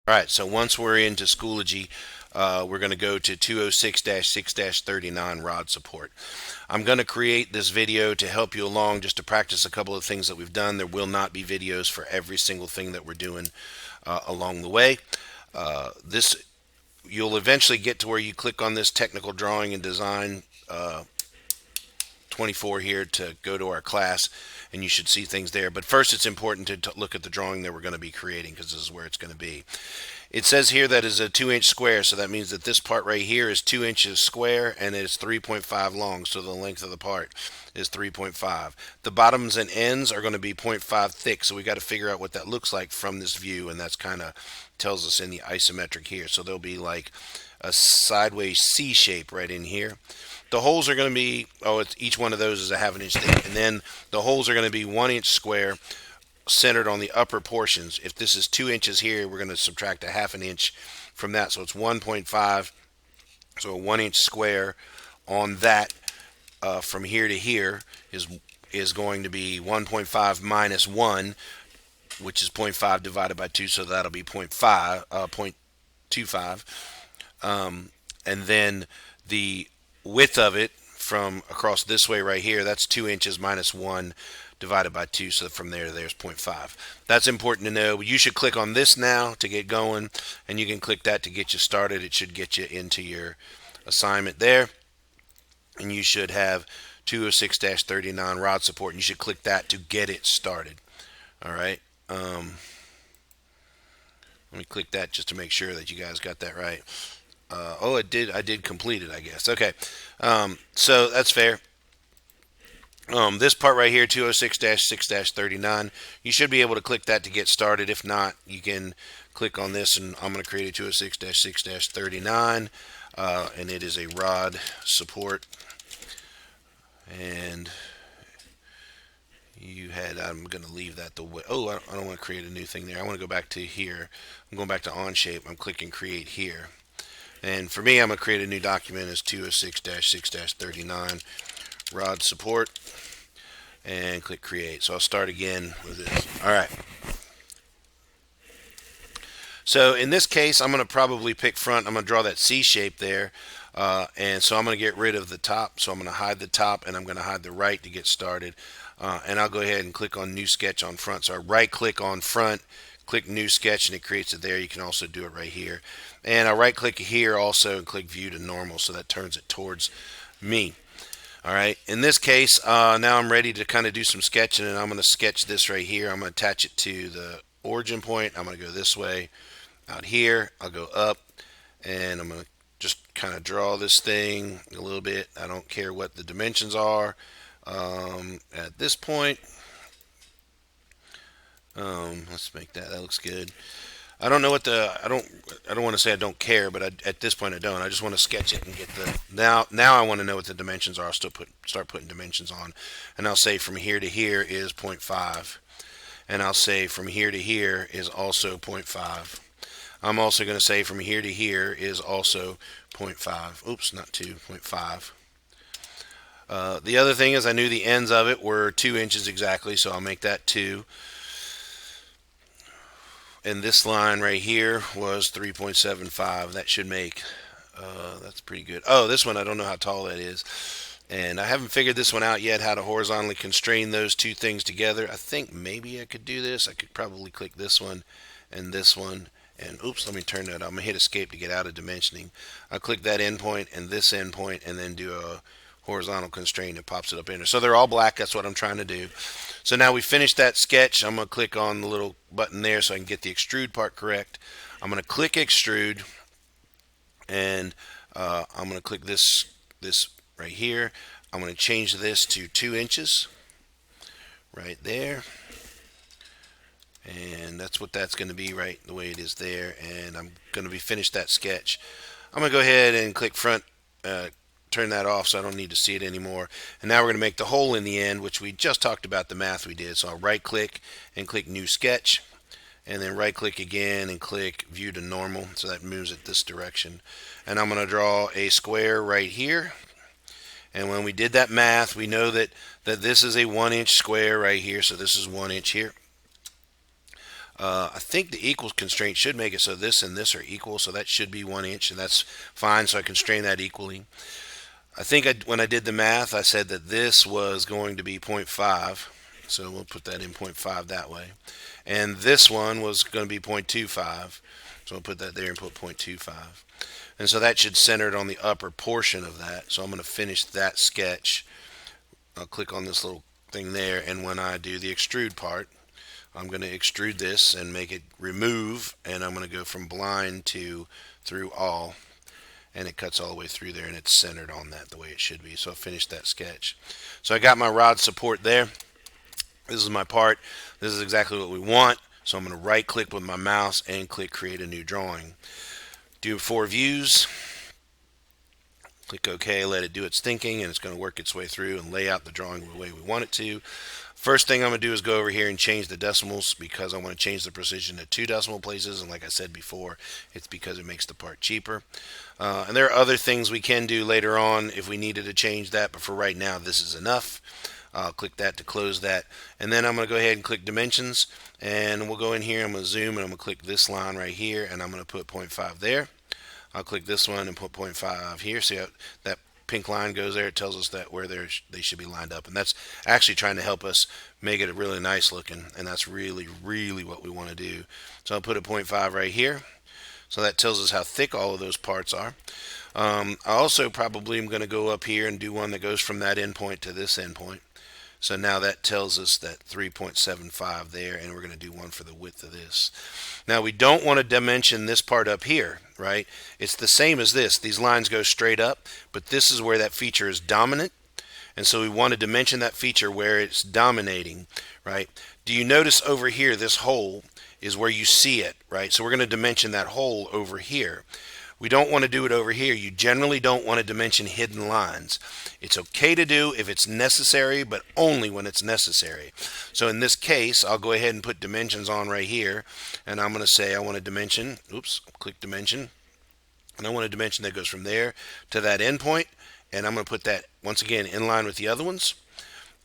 All right, so once we're into Schoology, we're going to go to 206-6-39 Rod Support. I'm going to create this video to help you along, just to practice a couple of things that we've done. There will not be videos for every single thing that we're doing along the way. This You'll eventually get to where you click on this technical drawing and design 24 here to go to our class, and you should see things there. But first, it's important to look at the drawing that we're going to be creating, because this is where it's going to be. It says here that is a 2-inch square, so that means that this part right here is 2 inches square and it's 3.5 long, so the length of the part is 3.5. The bottoms and ends are going to be 0.5 thick, so we got to figure out what that looks like from this view, and that's kind of tells us in the isometric here. So there'll be like a sideways C shape right in here. The holes are going to be, each one of those is a 1/2 inch thick, and then the holes are going to be 1 inch square, centered on the upper portions. If this is 2 inches here, we're going to subtract a 1/2 inch from that, so it's 1.5. So a 1 inch square on that from here to here is going to be 1.5 minus 1, which is 0.5 divided by 2, so that'll be 0.25. And then the width of it from across this way right here, that's 2 inches minus 1 divided by 2, so from there's 0.5. That's important to know. You should click on this now to get going, and you can click that to get you started. It should get you into your assignment there, and you should have 206-39 Rod Support, and you should click that to get it started. All right. Let me click that just to make sure that you guys got that right. I did complete it, I guess. Okay. So that's fair. This part right here, 206-6-39, you should be able to click that to get started. If not, you can click on this, and I'm going to create a 206-6-39, and it is a Rod Support. And I'm going to leave that the way. Oh, I don't want to create a new thing there. I want to go back to here. I'm going back to Onshape. I'm clicking Create here. And for me, I'm going to create a new document as 206-6-39 Rod Support, and click Create. So I'll start again with this. All right. So in this case, I'm going to probably pick front. I'm going to draw that C shape there. And so I'm going to get rid of the top. So I'm going to hide the top, and I'm going to hide the right to get started. And I'll go ahead and click on New Sketch on front. So I right click on front, click New Sketch, and it creates it there. You can also do it right here. And I right click here also and click View to Normal, so that turns it towards me. All right. In this case, now I'm ready to kind of do some sketching, and I'm going to sketch this right here. I'm going to attach it to the origin point. I'm going to go this way. Out here, I'll go up, and I'm going to just kind of draw this thing a little bit. I don't care what the dimensions are at this point. Let's make that looks good. I don't know what I don't want to say I don't care, but at this point I don't. I just want to sketch it and get now I want to know what the dimensions are. I'll start putting dimensions on, and I'll say from here to here is 0.5, and I'll say from here to here is also 0.5. I'm also going to say from here to here is also 0.5. Oops, not 2.5. The other thing is I knew the ends of it were 2 inches exactly, so I'll make that 2. And this line right here was 3.75. That should make, that's pretty good. Oh, this one, I don't know how tall that is. And I haven't figured this one out yet, how to horizontally constrain those two things together. I think maybe I could do this. I could probably click this one and this one. And oops, let me turn that. I'm going to hit escape to get out of dimensioning. I'll click that endpoint and this endpoint, and then do a horizontal constraint. It pops it up in there. So they're all black. That's what I'm trying to do. So now we finished that sketch. I'm going to click on the little button there so I can get the extrude part correct. I'm going to click extrude, and I'm going to click this right here. I'm going to change this to 2 inches right there. And that's what that's going to be, right the way it is there. And I'm going to be finished that sketch. I'm going to go ahead and click front, turn that off so I don't need to see it anymore. And now we're going to make the hole in the end, which we just talked about the math we did. So I'll right click and click New Sketch, and then right click again and click View to Normal, so that moves it this direction. And I'm going to draw a square right here. And when we did that math, we know that this is a 1 inch square right here, so this is 1 inch here. I think the equal constraint should make it so this and this are equal, so that should be 1 inch, and that's fine, so I constrain that equally. I think when I did the math, I said that this was going to be 0.5, so we'll put that in 0.5 that way. And this one was going to be 0.25, so I'll put that there and put 0.25. And so that should center it on the upper portion of that. So I'm going to finish that sketch. I'll click on this little thing there, and when I do the extrude part, I'm going to extrude this and make it remove, and I'm going to go from blind to through all, and it cuts all the way through there, and it's centered on that the way it should be. So I finished that sketch. So I got my rod support there. This is my part. This is exactly what we want. So I'm going to right click with my mouse and click create a new drawing. Do 4 views. Click OK, let it do its thinking, and it's going to work its way through and lay out the drawing the way we want it to. First thing I'm going to do is go over here and change the decimals, because I want to change the precision to 2 decimal places, and like I said before, it's because it makes the part cheaper. And there are other things we can do later on if we needed to change that, but for right now this is enough. I'll click that to close that, and then I'm going to go ahead and click dimensions, and we'll go in here, I'm going to zoom, and I'm going to click this line right here, and I'm going to put 0.5 there. I'll click this one and put 0.5 here. See how that pink line goes there? It tells us that where they should be lined up, and that's actually trying to help us make it really nice looking, and that's really what we want to do. So I'll put a 0.5 right here, so that tells us how thick all of those parts are. I also probably am going to go up here and do one that goes from that endpoint to this endpoint. So now that tells us that 3.75 there, and we're going to do one for the width of this. Now we don't want to dimension this part up here, right? It's the same as this. These lines go straight up, but this is where that feature is dominant, and so we want to dimension that feature where it's dominating, right? Do you notice over here this hole is where you see it, right? So we're going to dimension that hole over here. We don't want to do it over here. You generally don't want to dimension hidden lines. It's okay to do if it's necessary, but only when it's necessary. So in this case, I'll go ahead and put dimensions on right here, and I'm going to say I want a dimension. Oops, click dimension. And I want a dimension that goes from there to that endpoint, and I'm going to put that, once again, in line with the other ones.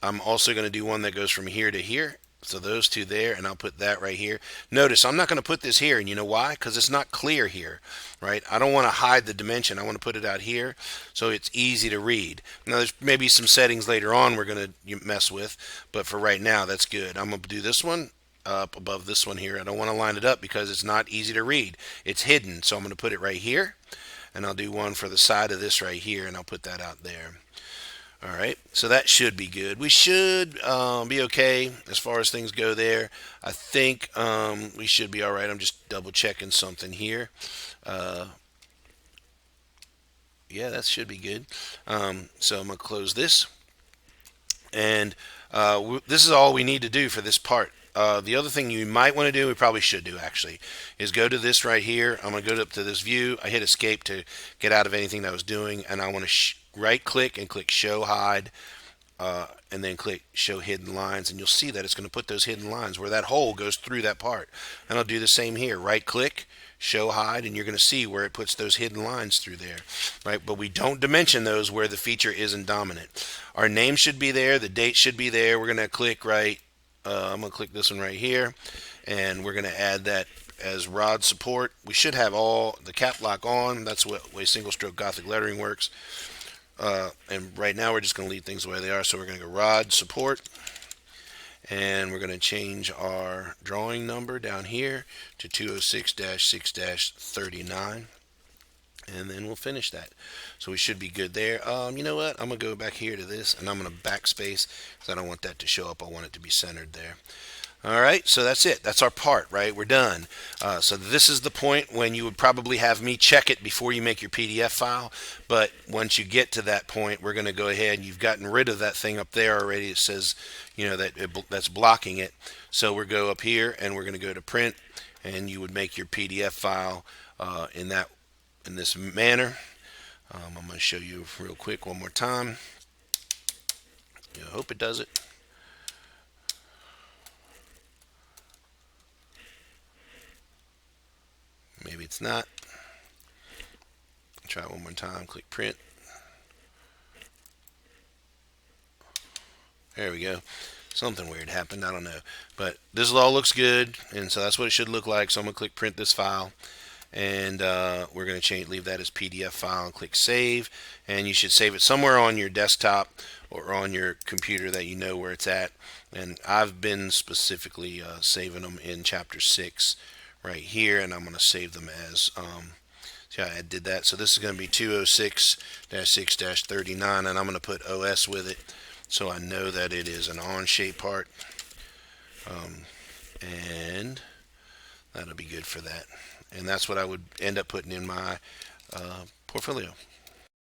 I'm also going to do one that goes from here to here. So those two there, and I'll put that right here. Notice I'm not going to put this here, and you know why? Because it's not clear here, right? I don't want to hide the dimension. I want to put it out here so it's easy to read. Now there's maybe some settings later on we're going to mess with, but for right now that's good. I'm going to do this one up above this one here. I don't want to line it up because it's not easy to read. It's hidden, so I'm going to put it right here, and I'll do one for the side of this right here, and I'll put that out there. All right, so that should be good. We should be okay as far as things go there. I think we should be all right. I'm just double checking something here. Yeah, that should be good. So I'm going to close this. And this is all we need to do for this part. The other thing you might want to do, we probably should do actually, is go to this right here. I'm going to go up to this view. I hit escape to get out of anything that I was doing, and I want to right click and click show hide, and then click show hidden lines, and you'll see that it's going to put those hidden lines where that hole goes through that part. And I'll do the same here. Right click, show hide, and you're going to see where it puts those hidden lines through there, right? But we don't dimension those where the feature isn't dominant. Our name should be there, the date should be there. We're going to click right. I'm going to click this one right here, and we're going to add that as Rod Support. We should have all the cap lock on. That's what way single stroke Gothic lettering works. And right now we're just going to leave things the way they are. So we're going to go Rod Support, and we're going to change our drawing number down here to 206-6-39, and then we'll finish that. So we should be good there. You know what? I'm going to go back here to this, and I'm going to backspace because I don't want that to show up. I want it to be centered there. All right, so that's it. That's our part, right? We're done. So this is the point when you would probably have me check it before you make your PDF file. But once you get to that point, we're going to go ahead, and you've gotten rid of that thing up there already. It says, you know, that's blocking it. So we'll go up here, and we're going to go to print, and you would make your PDF file in this manner. I'm going to show you real quick one more time. I hope it does it. Maybe it's not. Try it one more time. Click print. There we go. Something weird happened, I don't know. But this all looks good, and so that's what it should look like. So I'm going to click print this file, and we're going to leave that as PDF file and click save. And you should save it somewhere on your desktop or on your computer that you know where it's at. And I've been specifically saving them in chapter 6 right here, and I'm going to save them as see how I did that. So this is going to be 206-6-39, and I'm going to put OS with it so I know that it is an Onshape part, and that'll be good for that. And that's what I would end up putting in my portfolio.